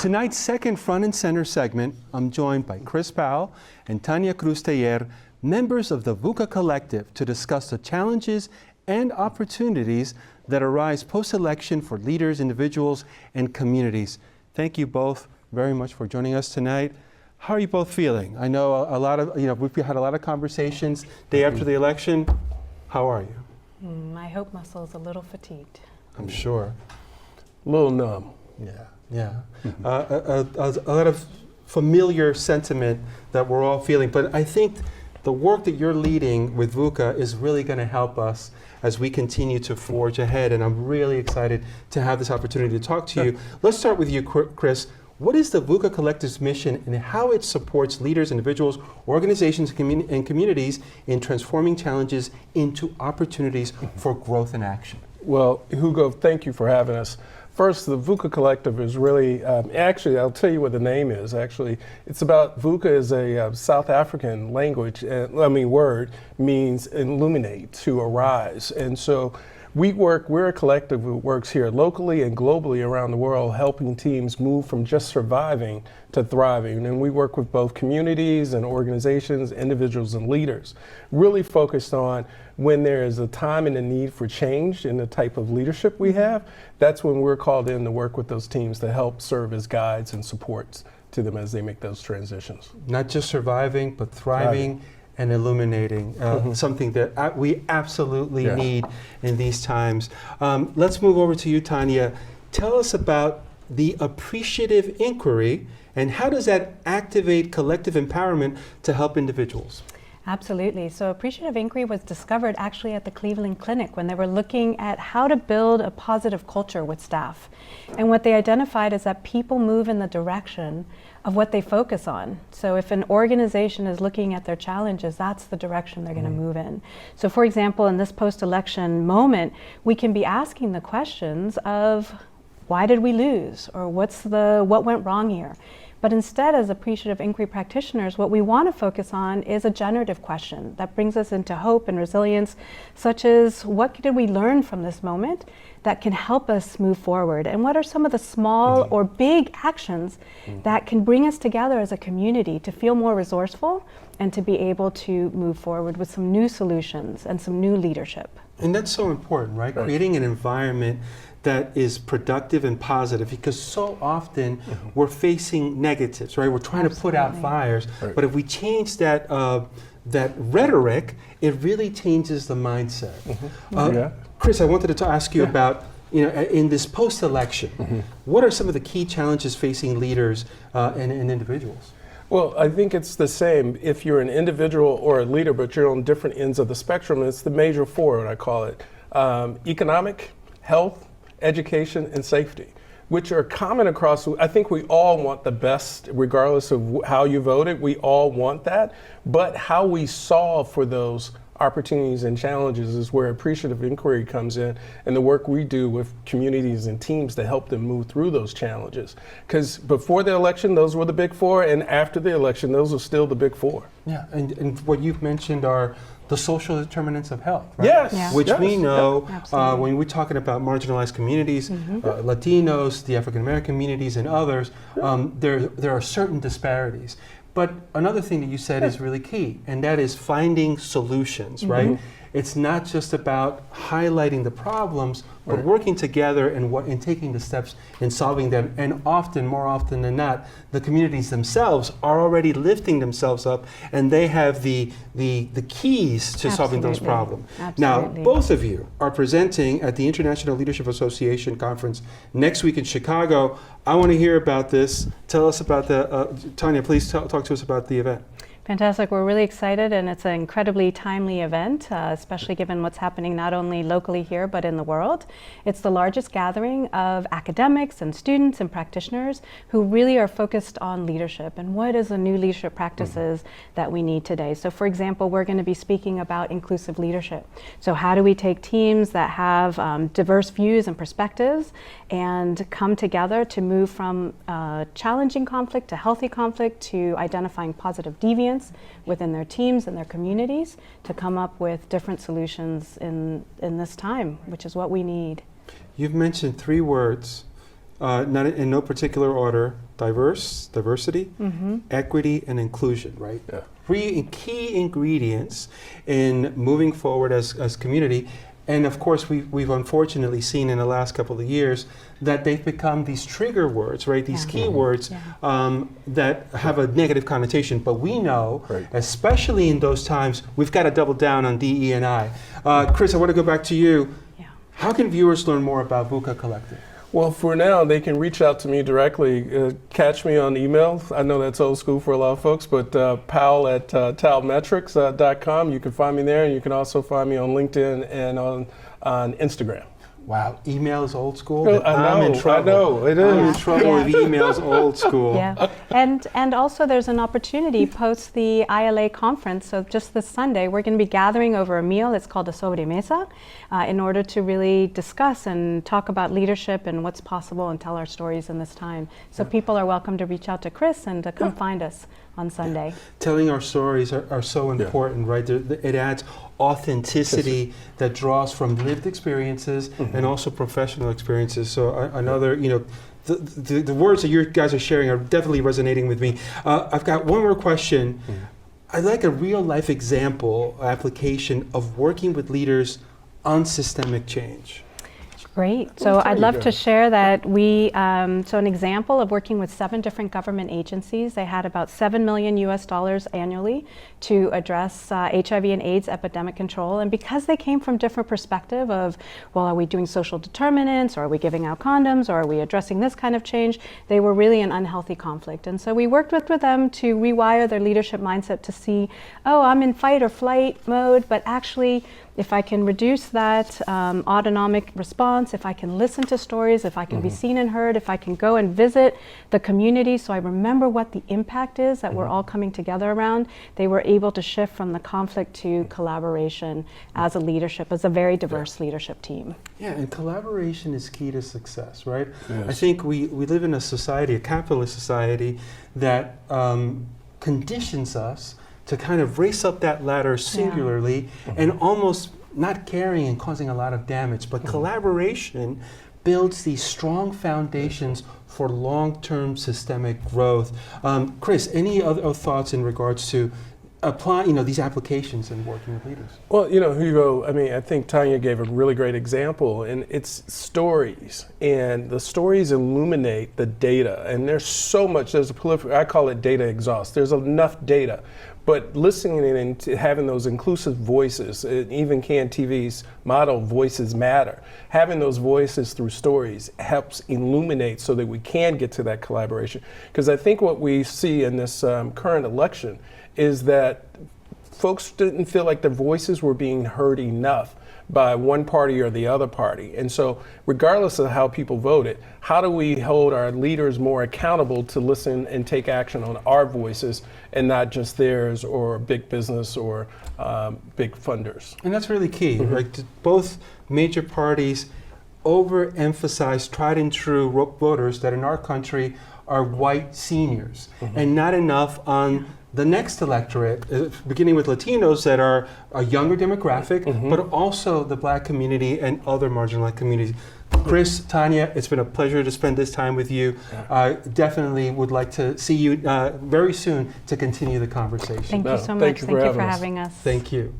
tonight's second Front and Center segment, I'm joined by Chris Powell and Tanya Cruz, members of the VUKA Collective, to discuss the challenges and opportunities that arise post-election for leaders, individuals, and communities. Thank you both very much for joining us tonight. How are you both feeling? I know we've had a lot of conversations day after the election. How are you? My hope muscle is a little fatigued. I'm sure. A little numb. Yeah. A lot of familiar sentiment that we're all feeling, but I think the work that you're leading with VUKA is really going to help us as we continue to forge ahead, and I'm really excited to have this opportunity to talk to you. Let's start with you, Chris. What is the VUKA Collective's mission and how it supports leaders, individuals, organizations, and communities in transforming challenges into opportunities for growth and action? Well, Hugo, thank you for having us. First, the VUKA Collective is really, actually, I'll tell you what the name is. Actually, it's about, VUKA is a South African language, word, means illuminate, to arise. And so we're a collective that works here locally and globally around the world, helping teams move from just surviving to thriving. And we work with both communities and organizations, individuals and leaders, really focused on when there is a time and a need for change in the type of leadership we have. That's when we're called in to work with those teams to help serve as guides and supports to them as they make those transitions. Not just surviving, but thriving and illuminating, something that we absolutely need in these times. Let's move over to you, Tanya. Tell us about the appreciative inquiry and how does that activate collective empowerment to help individuals? Absolutely. So appreciative inquiry was discovered actually at the Cleveland Clinic when they were looking at how to build a positive culture with staff. And what they identified is that people move in the direction of what they focus on. So if an organization is looking at their challenges, that's the direction they're going to move in. So for example, in this post-election moment, we can be asking the questions of why did we lose? Or what went wrong here? But instead, as appreciative inquiry practitioners, what we want to focus on is a generative question that brings us into hope and resilience, such as what did we learn from this moment that can help us move forward? And what are some of the small or big actions that can bring us together as a community to feel more resourceful and to be able to move forward with some new solutions and some new leadership? And that's so important, right? Creating an environment that is productive and positive, because so often we're facing negatives, right? We're trying to put out fires, but if we change that that rhetoric, it really changes the mindset. Chris, I wanted to ask you about, in this post-election, what are some of the key challenges facing leaders and individuals? Well, I think it's the same if you're an individual or a leader, but you're on different ends of the spectrum. It's the major four, what I call it. Economic, health, education, and safety, which are common across. I think we all want the best, regardless of how you voted. We all want that, but how we solve for those opportunities and challenges is where appreciative inquiry comes in, and the work we do with communities and teams to help them move through those challenges. Because before the election, those were the big four, and after the election, those are still the big four. Yeah, and what you've mentioned are the social determinants of health, right? Yes. Which we know when we're talking about marginalized communities, Latinos, the African American communities, and others, there are certain disparities. But another thing that you said is really key, and that is finding solutions, right? It's not just about highlighting the problems, but working together and taking the steps in solving them. And often, more often than not, the communities themselves are already lifting themselves up, and they have the keys to solving those problems. Now, both of you are presenting at the International Leadership Association Conference next week in Chicago. I want to hear about this. Tell us about Tanya, please talk to us about the event. Fantastic. We're really excited, and it's an incredibly timely event, especially given what's happening not only locally here, but in the world. It's the largest gathering of academics and students and practitioners who really are focused on leadership and what is the new leadership practices that we need today. So for example, we're going to be speaking about inclusive leadership. So how do we take teams that have diverse views and perspectives and come together to move from challenging conflict to healthy conflict, to identifying positive deviance within their teams and their communities, to come up with different solutions in this time, which is what we need. You've mentioned three words, not in no particular order: diversity, equity, and inclusion. Right? Yeah. 3 key ingredients in moving forward as community. And of course, we've unfortunately seen in the last couple of years that they've become these trigger words, right? These key words that have a negative connotation. But we know, especially in those times, we've got to double down on DE&I. Chris, I want to go back to you. Yeah. How can viewers learn more about VUKA Collective? Well, for now, they can reach out to me directly. Catch me on email. I know that's old school for a lot of folks, but Powell at talmetrics.com. You can find me there, and you can also find me on LinkedIn and on Instagram. Wow, email is old school. I'm in trouble. I know, it is. I'm in trouble if email's old school. Yeah, and also there's an opportunity post the ILA conference. So just this Sunday, we're going to be gathering over a meal. It's called a sobremesa, in order to really discuss and talk about leadership and what's possible and tell our stories in this time. So people are welcome to reach out to Chris and to come find us on Sunday. Telling our stories are so important, right? It adds authenticity that draws from lived experiences and also professional experiences. So another, the words that you guys are sharing are definitely resonating with me. I've got one more question. I'd like a real life example, application of working with leaders on systemic change. Great. So I'd love to share that so an example of working with 7 different government agencies. They had about $7 million annually to address HIV and AIDS epidemic control. And because they came from different perspective of, well, are we doing social determinants, or are we giving out condoms, or are we addressing this kind of change? They were really an unhealthy conflict. And so we worked with them to rewire their leadership mindset to see, oh, I'm in fight or flight mode, but actually, if I can reduce that autonomic response, if I can listen to stories, if I can be seen and heard, if I can go and visit the community so I remember what the impact is that we're all coming together around, they were able to shift from the conflict to collaboration as a leadership, as a very diverse leadership team. Yeah, and collaboration is key to success, right? Yes. I think we live in a society, a capitalist society, that conditions us to kind of race up that ladder singularly and almost not caring and causing a lot of damage. But collaboration builds these strong foundations for long-term systemic growth. Chris, any other thoughts in regards to applying, these applications and working with leaders? Well, Hugo, I think Tanya gave a really great example, and it's stories, and the stories illuminate the data, and there's so much, I call it data exhaust. There's enough data, but listening and having those inclusive voices, even CAN-TV's motto, voices matter, having those voices through stories helps illuminate so that we can get to that collaboration. Because I think what we see in this current election is that folks didn't feel like their voices were being heard enough by one party or the other party. And so regardless of how people voted, how do we hold our leaders more accountable to listen and take action on our voices and not just theirs or big business or big funders? And that's really key, right? Both major parties overemphasize tried and true voters that in our country are white seniors and not enough on the next electorate, beginning with Latinos that are a younger demographic, but also the Black community and other marginalized communities. Chris, Tanya, it's been a pleasure to spend this time with you. I definitely would like to see you very soon to continue the conversation. Thank you so much. Thank you for having us. Thank you.